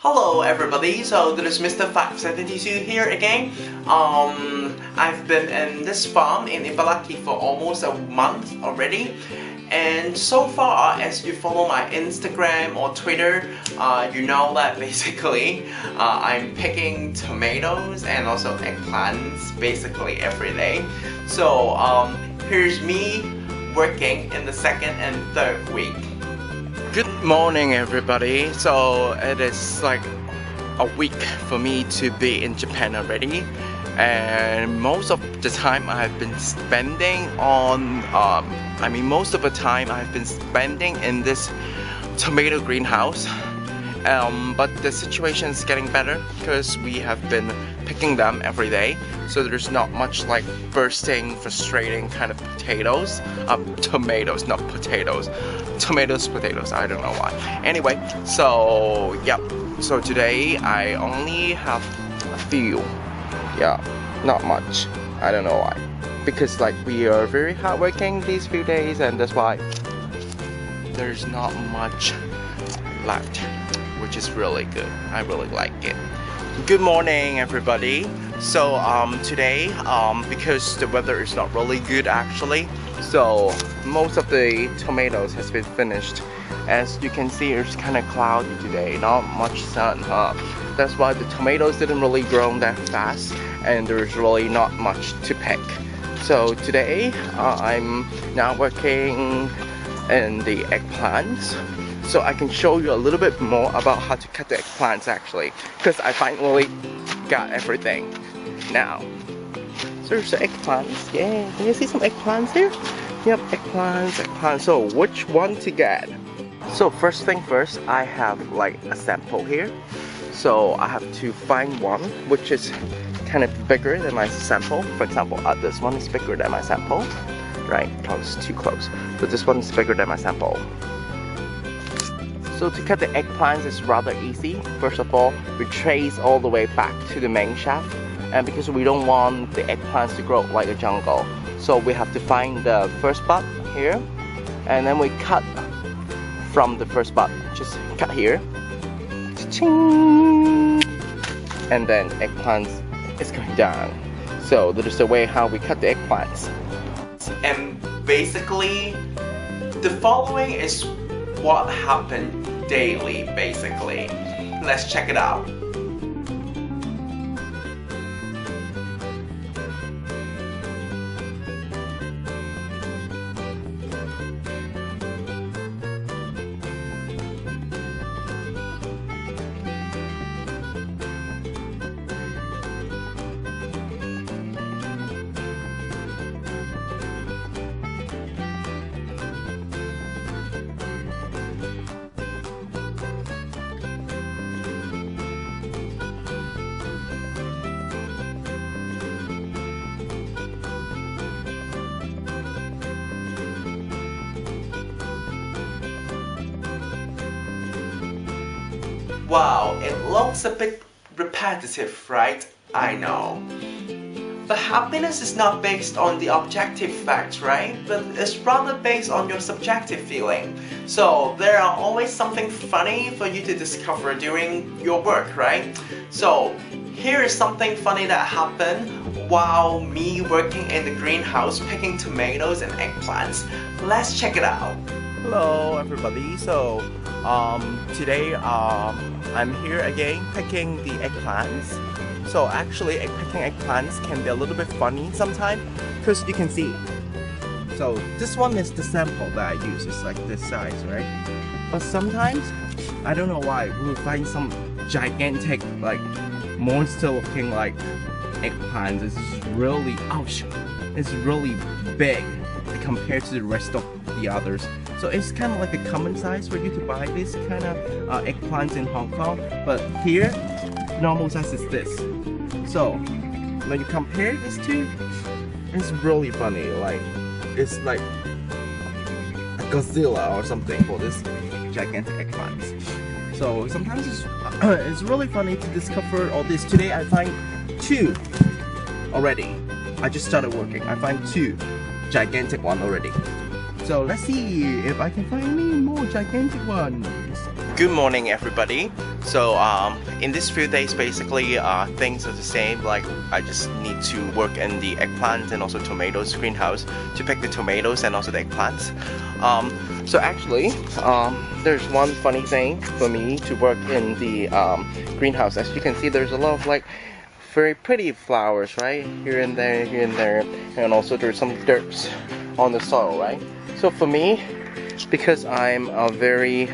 Hello everybody, so this is Mr. 572 here again. I've been in this farm in Ibaraki for almost a month already, and so far as you follow my Instagram or Twitter, you know that basically I'm picking tomatoes and also eggplants basically every day. So here's me working in the second and third week. Good morning everybody. So it is like a week for me to be in Japan already, and most of the time I've been spending on most of the time I've been spending in this tomato greenhouse, but the situation is getting better because we have been picking them every day, so there's not much like bursting, frustrating kind of potatoes. Tomatoes, not potatoes. Potatoes, I don't know why. Anyway, so yep, so today I only have a few, yeah, not much. I don't know why, because like we are very hardworking these few days, and that's why there's not much left, which is really good. I really like it. Good morning everybody. So today because the weather is not really good actually, so most of the tomatoes has been finished. As you can see, it's kind of cloudy today, not much sun, that's why the tomatoes didn't really grow that fast, and there's really not much to pick. So today I'm now working in the eggplants, so I can show you a little bit more about how to cut the eggplants actually, because I finally got everything now. So there's the eggplants, yeah, can you see some eggplants there? Yep, eggplants. So which one to get? So first thing first, I have like a sample here. So I have to find one which is kind of bigger than my sample. For example, this one is bigger than my sample, right? Oh, it's too close. But this one is bigger than my sample. So to cut the eggplants is rather easy. First of all, we trace all the way back to the main shaft, and because we don't want the eggplants to grow like a jungle, so we have to find the first bud here, and then we cut from the first bud. Just cut here, and then eggplants is going down. So that is the way how we cut the eggplants. And basically, the following is what happened daily, basically. Let's check it out. Wow, it looks a bit repetitive, right? I know. But happiness is not based on the objective facts, right? But it's rather based on your subjective feeling. So there are always something funny for you to discover during your work, right? So here is something funny that happened while me working in the greenhouse picking tomatoes and eggplants. Let's check it out. Hello everybody. So today I'm here again picking the eggplants. So actually picking eggplants can be a little bit funny sometimes, because you can see. So this one is the sample that I use. It's like this size, right? But sometimes, I don't know why, we'll find some gigantic like monster looking like eggplants. It's really, ouch, it's really big compared to the rest of the others. So it's kind of like a common size for you to buy this kind of eggplants in Hong Kong, but here normal size is this. So when you compare these two, it's really funny. Like it's like a Godzilla or something for this gigantic eggplants. So sometimes it's really funny to discover all this. Today I find two already. I just started working. I find two gigantic one already. So let's see if I can find any more gigantic ones. Good morning everybody. So in these few days, basically things are the same. Like I just need to work in the eggplant and also tomatoes greenhouse to pick the tomatoes and also the eggplants. So actually, there's one funny thing for me to work in the greenhouse. As you can see, there's a lot of like very pretty flowers, right? Here and there, and also there's some dirt on the soil, right? So for me, because I'm a very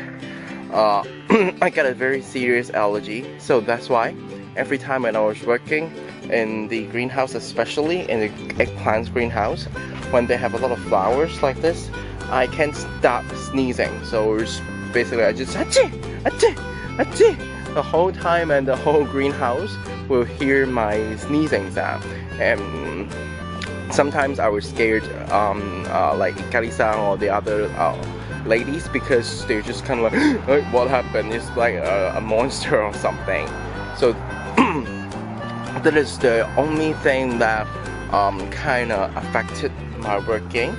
I got a very serious allergy, so that's why every time when I was working in the greenhouse, especially in the eggplants greenhouse, when they have a lot of flowers like this, I can't stop sneezing. So it's basically I just achoo, achoo, achoo the whole time, and the whole greenhouse will hear my sneezing sound. And sometimes I was scared, like Ikari-san or the other ladies, because they're just kind of like, what happened? It's like a monster or something. So that is the only thing that kind of affected my working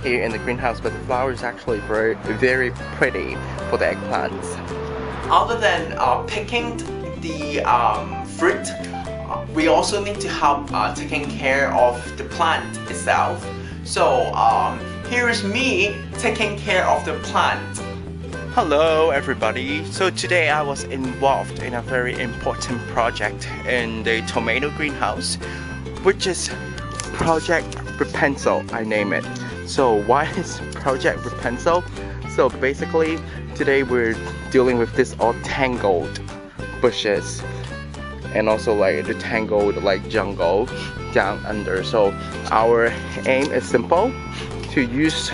here in the greenhouse. But the flower is actually very, very pretty for the eggplants. Other than picking the fruit, we also need to help taking care of the plant itself. So here is me taking care of the plant. Hello everybody. So today I was involved in a very important project in the tomato greenhouse, which is Project Rapunzel, I name it. So why is Project Rapunzel? So basically today we're dealing with this all tangled bushes and also like the tangled like jungle down under. So our aim is simple: to use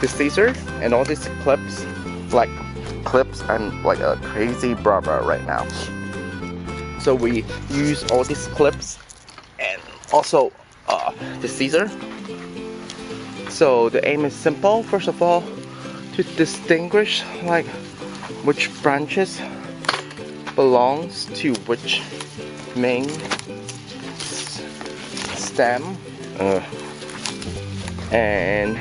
the scissor and all these clips. Like clips, I'm like a crazy barber right now. So we use all these clips and also the scissor. So the aim is simple. First of all, to distinguish like which branches belongs to which main stem, and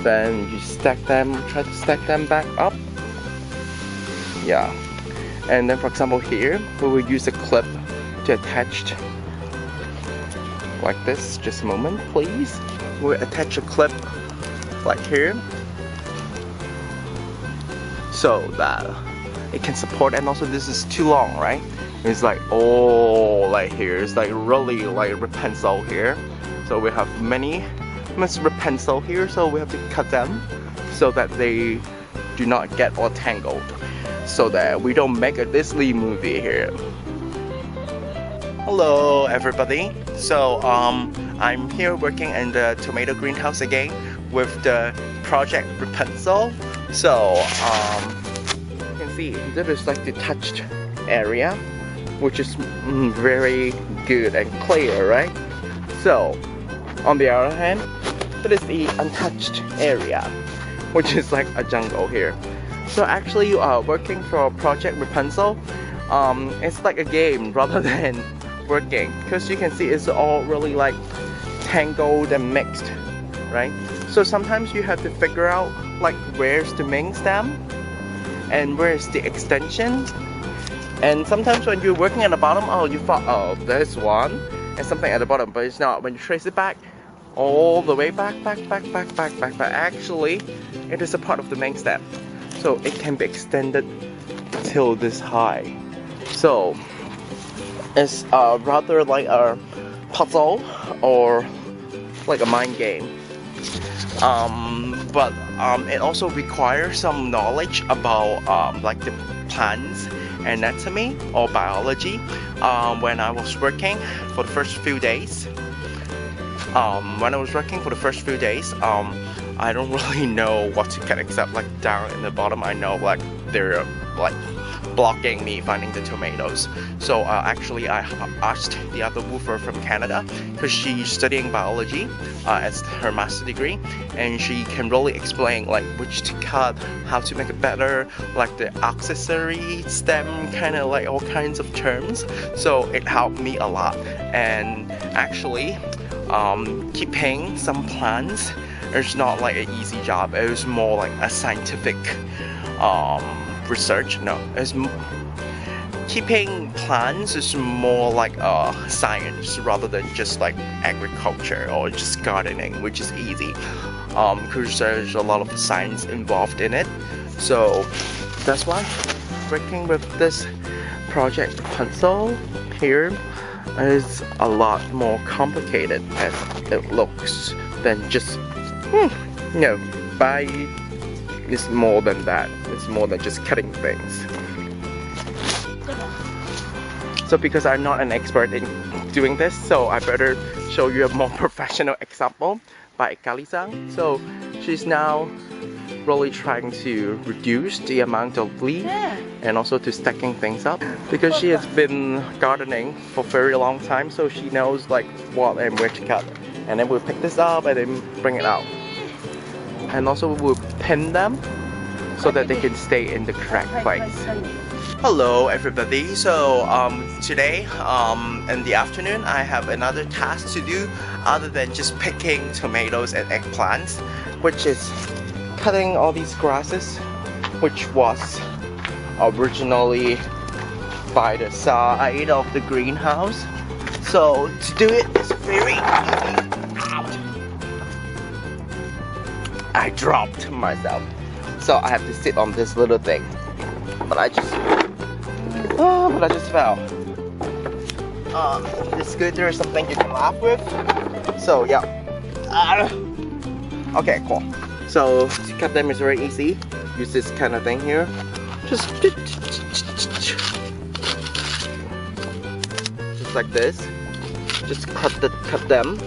then you stack them, try to stack them back up. Yeah. And then for example here, we will use a clip to attach like this. Just a moment please. We'll attach a clip like here, so that it can support. And also this is too long, right? It's like, oh, like here, it's like really like Rapunzel here. So we have many Rapunzel here, so we have to cut them so that they do not get all tangled, so that we don't make a Disney movie here. Hello everybody. So I'm here working in the tomato greenhouse again with the Project Rapunzel. So you can see this is like the touched area, which is very good and clear, right? So on the other hand, that is the untouched area, which is like a jungle here. So actually you are working for Project Rapunzel. It's like a game rather than working, because you can see it's all really like tangled and mixed, right? So sometimes you have to figure out like where's the main stem and where's the extension. And sometimes when you're working at the bottom, oh, you thought, oh, there's one and something at the bottom, but it's not. When you trace it back all the way back, actually it is a part of the main stem, so it can be extended till this high. So it's rather like a puzzle or like a mind game, but it also requires some knowledge about like the plants anatomy or biology. When I was working for the first few days, I don't really know what to get except like down in the bottom. I know like they're like blocking me finding the tomatoes. So actually I asked the other woofer from Canada, because she's studying biology as her master degree, and she can really explain like which to cut, how to make it better, like the accessory stem, kind of like all kinds of terms. So it helped me a lot. And actually keeping some plants is not like an easy job. It was more like a scientific research. No, it's keeping plants is more like science rather than just like agriculture or just gardening, which is easy because there's a lot of science involved in it. So that's why working with this project Rapunzel here is a lot more complicated as it looks than just bye. It's more than that. It's more than just cutting things. So because I'm not an expert in doing this, so I better show you a more professional example by Kali-san. So she's now really trying to reduce the amount of leaf and also to stacking things up because she has been gardening for a very long time, so she knows like what and where to cut. And then we'll pick this up and then bring it out. And also we'll pin them so that they can stay in the correct place. Hello everybody, so today in the afternoon I have another task to do other than just picking tomatoes and eggplants, which is cutting all these grasses which was originally by the side of the greenhouse. So to do it is very easy. I dropped myself, so I have to sit on this little thing. But I just fell. It's good there's something you can laugh with. So yeah. Okay, cool. So to cut them is very easy. Use this kind of thing here. Just like this. Just cut them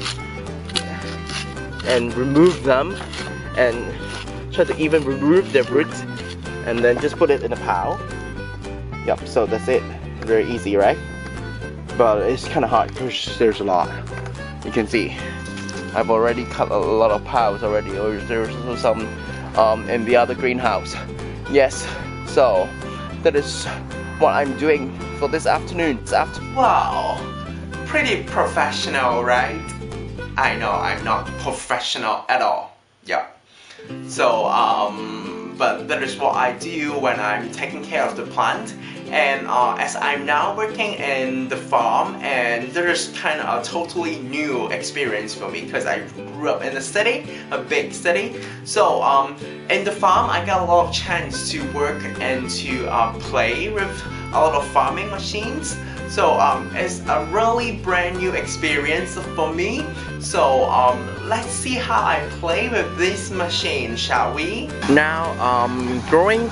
and remove them and try to even remove the roots and then just put it in a pile. Yep, so that's it. Very easy, right? But it's kind of hard because there's a lot. You can see I've already cut a lot of piles already. There's also some in the other greenhouse. Yes, so that is what I'm doing for this afternoon. Wow, pretty professional, right? I know I'm not professional at all. Yeah. So but that is what I do when I'm taking care of the plant. And as I'm now working in the farm, and there's kind of a totally new experience for me because I grew up in a city, a big city. So in the farm I got a lot of chance to work and to play with a lot of farming machines. So it's a really brand new experience for me. So let's see how I play with this machine, shall we? Now growing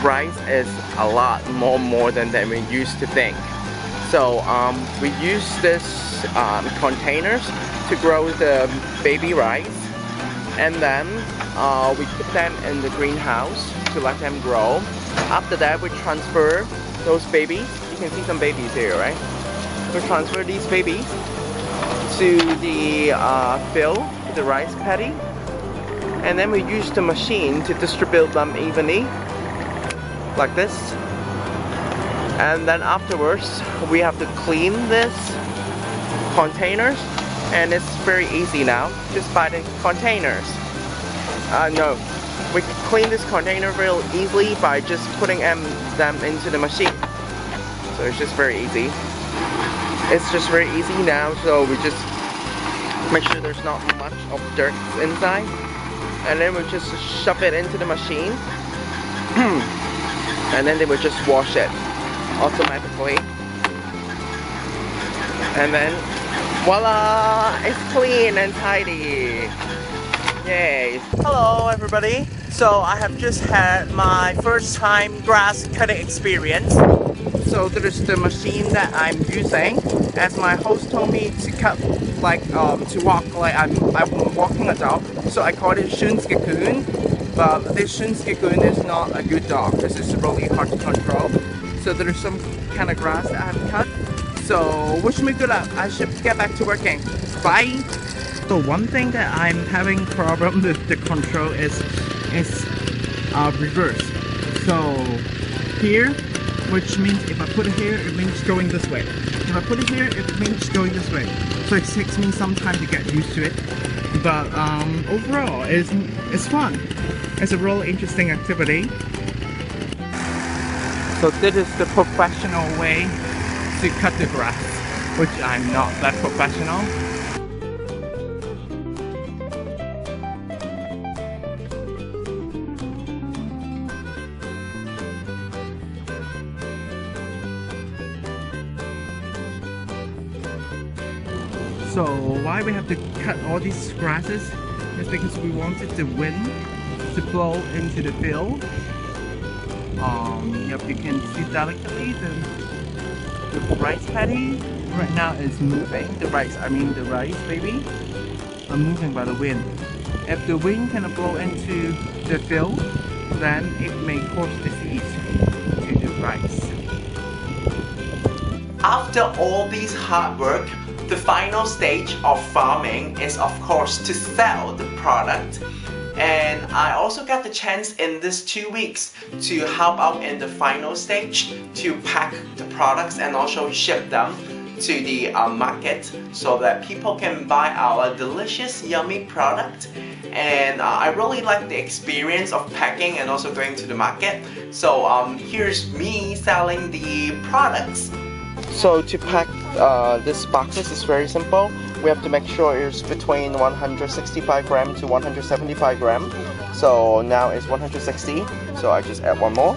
rice is a lot more than we used to think. So we use this containers to grow the baby rice, and then we put them in the greenhouse to let them grow. After that we transfer those babies. You can see some babies here, right? We transfer these babies to the fill, the rice paddy, and then we use the machine to distribute them evenly, like this. And then afterwards we have to clean this containers, and it's very easy now, just by the containers. No, we clean this container real easily by just putting them into the machine. So it's just very easy. It's just very easy now, so we just make sure there's not much of dirt inside, and then we just shove it into the machine and then they will just wash it automatically, and then voila, it's clean and tidy. Yay! Hello everybody! So I have just had my first time grass cutting experience. So there is the machine that I'm using, as my host told me to cut like to walk like I'm walking a dog. So I call it Shunskikun, but this Shunskikun is not a good dog because it's really hard to control. So there is some kind of grass that I have cut. So wish me good luck. I should get back to working. Bye. So one thing that I'm having problem with the control is reverse. So here, which means if I put it here, it means going this way. If I put it here, it means going this way. So it takes me some time to get used to it. But overall, it's fun. It's a really interesting activity. So this is the professional way to cut the grass, which I'm not that professional. So why we have to cut all these grasses is because we wanted the wind to blow into the field. Yep, you can see delicately the rice paddy right now is moving. The rice baby, are moving by the wind. If the wind can blow into the field, then it may cause disease to the rice. After all this hard work, the final stage of farming is of course to sell the product. And I also got the chance in these 2 weeks to help out in the final stage to pack the products and also ship them to the market so that people can buy our delicious yummy product. And I really like the experience of packing and also going to the market. So here's me selling the products. So to pack this boxes is very simple. We have to make sure it's between 165 gram to 175 gram. So now it's 160. So I just add one more.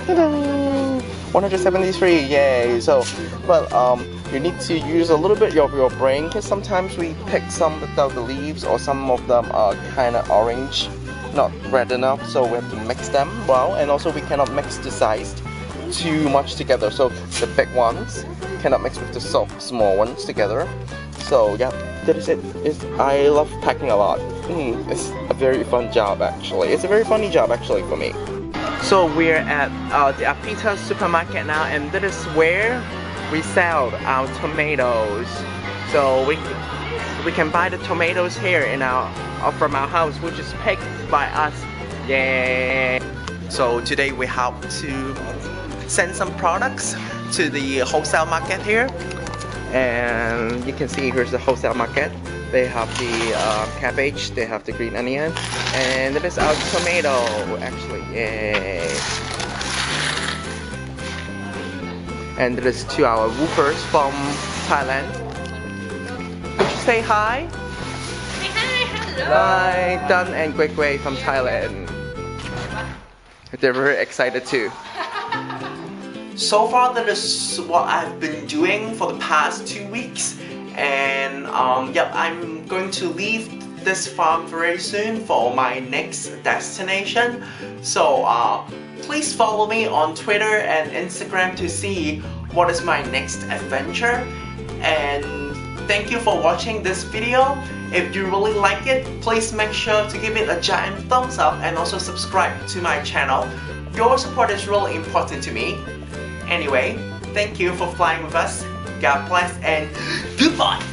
Ta-da! 173, yay! So, but you need to use a little bit of your brain because sometimes we pick some without the leaves or some of them are kind of orange, not red enough. So we have to mix them well, and also we cannot mix the size too much together. So the big ones cannot mix with the small ones together. So yeah, that is it. I love packing a lot. It's a very fun job actually. It's a very funny job actually for me. So we're at the Apita supermarket now, and that is where we sell our tomatoes. So we can buy the tomatoes here in from our house, which is picked by us. Yay! So today we have to send some products to the wholesale market here. And you can see here's the wholesale market. They have the cabbage, they have the green onion, and that is our tomato actually, yay! And that is to our woofers from Thailand. Could you say hi? Hi, hello! Hi, Dan and Kwek Kwek from Thailand. They're very excited too. So far that is what I've been doing for the past 2 weeks, and yep, I'm going to leave this farm very soon for my next destination. So please follow me on Twitter and Instagram to see what is my next adventure. And thank you for watching this video. If you really like it, please make sure to give it a giant thumbs up and also subscribe to my channel. Your support is really important to me. Anyway, thank you for flying with us. God bless and goodbye!